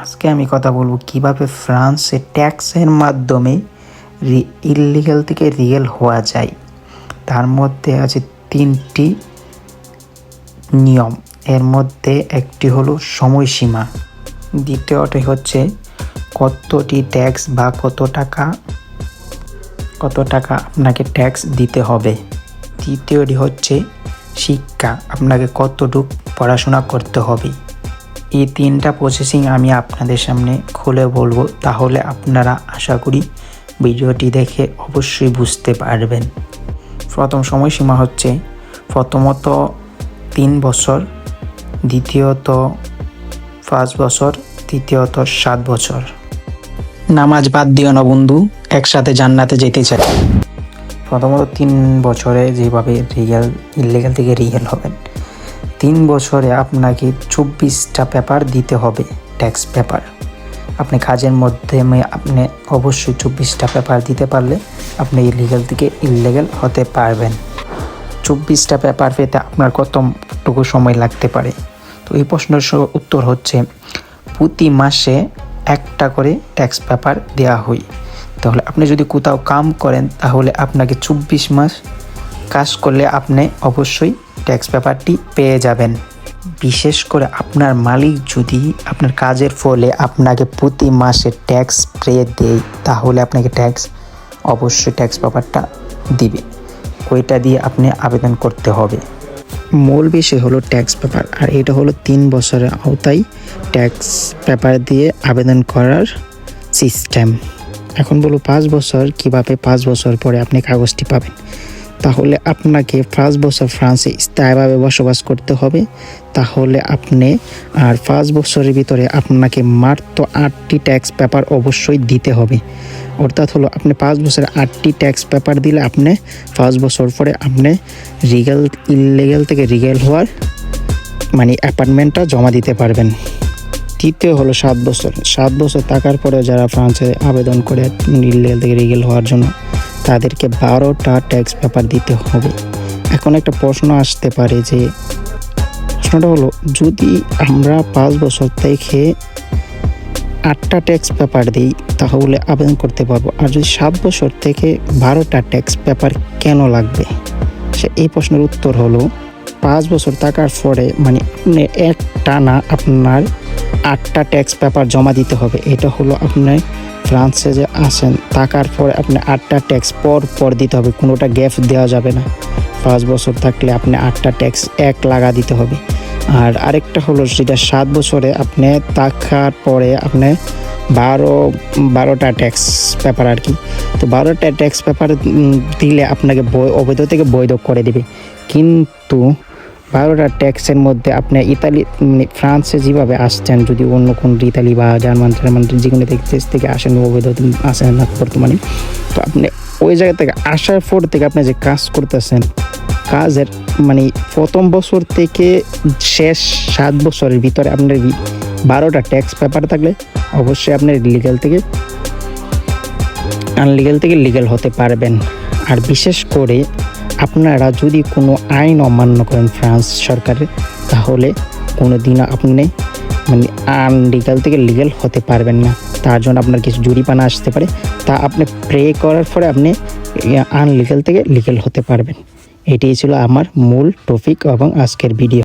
আজকে আমি কথা বলবো কিভাবে ফ্রান্সে ট্যাক্সের মাধ্যমে ইললিগাল থেকে রিয়েল হওয়া যায়। তার মধ্যে আছে 3টি নিয়ম। এর মধ্যে একটি হলো সময়সীমা, দ্বিতীয়টি হচ্ছে কতটি ট্যাক্স বা কত টাকা আপনাকে ট্যাক্স দিতে হবে, তৃতীয়টি হচ্ছে শিক্ষা, আপনাকে কতটুকু পড়াশোনা করতে হবে। এই 3টা প্রসেসিং আমি আপনাদের সামনে খুলে বলবো, তাহলে আপনারা আশা করি ভিডিওটি দেখে অবশ্যই বুঝতে পারবেন। প্রথম সময়সীমা হচ্ছে প্রথমত 3 বছর, দ্বিতীয়ত 5 বছর, তৃতীয়ত 7 বছর। নামাজ বাদ দিও না বন্ধু, একসাথে জান্নাতে যেতে চাই। প্রথমত 3 বছরে যেভাবে ইললিগাল থেকে রিয়েল হবেন, 3 বছরে আপনাকে 24টা পেপার দিতে হবে, ট্যাক্স পেপার। আপনি কাজের মাধ্যমে আপনি অবশ্যই 24টা পেপার দিতে পারলে আপনি ইললিগাল থেকে ইললিগাল হতে পারবেন। 24টা পেপার পেতে আপনার কতটুকু সময় লাগতে পারে? তো এই প্রশ্নের উত্তর হচ্ছে প্রতি মাসে একটা করে ট্যাক্স পেপার দেওয়া হয়। তাহলে আপনি যদি কোথাও কাম করেন তাহলে আপনাকে 24 মাস কাজ করলে আপনি অবশ্যই ট্যাক্স পেপারটি পেয়ে যাবেন। বিশেষ করে আপনার মালিক যদি আপনার কাজের ফলে আপনাকে প্রতি মাসে ট্যাক্স পেয়ে দেয়, তাহলে আপনাকে অবশ্যই ট্যাক্স পেপারটা দিবে, ওইটা দিয়ে আপনি আবেদন করতে হবে। মূল বিষয় হলো ট্যাক্স পেপার, আর এটা হলো 3 বছরের আওতায় ট্যাক্স পেপার দিয়ে আবেদন করার সিস্টেম। এখন বলো 5 বছর, কিভাবে 5 বছর পরে আপনি কাগজটি পাবেন। তাহলে আপনাকে 5 বছর ফ্রান্সে স্থায়ীভাবে বসবাস করতে হবে। তাহলে আপনি 5 বছরের ভিতরে আপনাকে মাত্র 8টি ট্যাক্স পেপার অবশ্যই দিতে হবে। অর্থাৎ হলো আপনি 5 বছরে 8টি ট্যাক্স পেপার দিলে আপনি 5 বছর পরে আপনি ইললিগাল থেকে রিয়েল হওয়ার অ্যাপার্টমেন্টটা জমা দিতে পারবেন। তৃতীয় হলো 7 বছর। 7 বছর থাকার পরে যারা ফ্রান্সে আবেদন করে ইললিগাল থেকে রিয়েল হওয়ার জন্য, তাদেরকে 12টা ট্যাক্স পেপার দিতে হবে। এখন একটা প্রশ্ন আসতে পারে, যে প্রশ্নটা হলো যদি আমরা 5 বছর থেকে 8টা ট্যাক্স পেপার দিই তাহলে আবেদন করতে পারবো, আর যদি 7 বছর থেকে 12টা ট্যাক্স পেপার কেন লাগবে? এই প্রশ্নের উত্তর হলো 5 বছর থাকার পরে আপনি একটানা আপনার 8টা ট্যাক্স পেপার জমা দিতে হবে। এটা হলো আপনি ফ্রান্সে যে আসেন থাকার পরে আপনি 8টা ট্যাক্স পর দিতে হবে, কোনোটা গ্যাপ দেওয়া যাবে না। 5 বছর থাকলে আপনি 8টা ট্যাক্স লাগা দিতে হবে। আর আরেকটা হলো যেটা 7 বছরে আপনি থাকার পরে আপনি 12টা ট্যাক্স পেপার আর কি। তো 12টা ট্যাক্স পেপার দিলে আপনাকে অবৈধ থেকে বৈধ করে দেবে। কিন্তু 12টা ট্যাক্সের মধ্যে আপনি ফ্রান্সে যেভাবে আসছেন, যদি অন্য কোন ইতালি বা জার্মান যে কোনো দেশ থেকে আসেন, অবৈধ আসেন না বর্তমানে, তো আপনি ওই জায়গা থেকে আসার পর থেকে আপনি যে কাজ করতেছেন, কাজের প্রথম বছর থেকে শেষ 7 বছরের ভিতরে আপনার 12টা ট্যাক্স পেপার থাকলে অবশ্যই আপনার আনলিগাল থেকে লিগাল হতে পারবেন। আর বিশেষ করে আপনারা যদি কোনো আইন অমান্য করেন ফ্রান্স সরকারের, তাহলে কোনো দিনও আপনি আনলিগাল থেকে লিগাল হতে পারবেন না। তার জন্য আপনার কিছু জরিমানা আসতে পারে, তা আপনি পে করার পরে আপনি আনলিগাল থেকে লিগাল হতে পারবেন। এটাই ছিল আমার মূল টপিক এবং আজকের ভিডিও।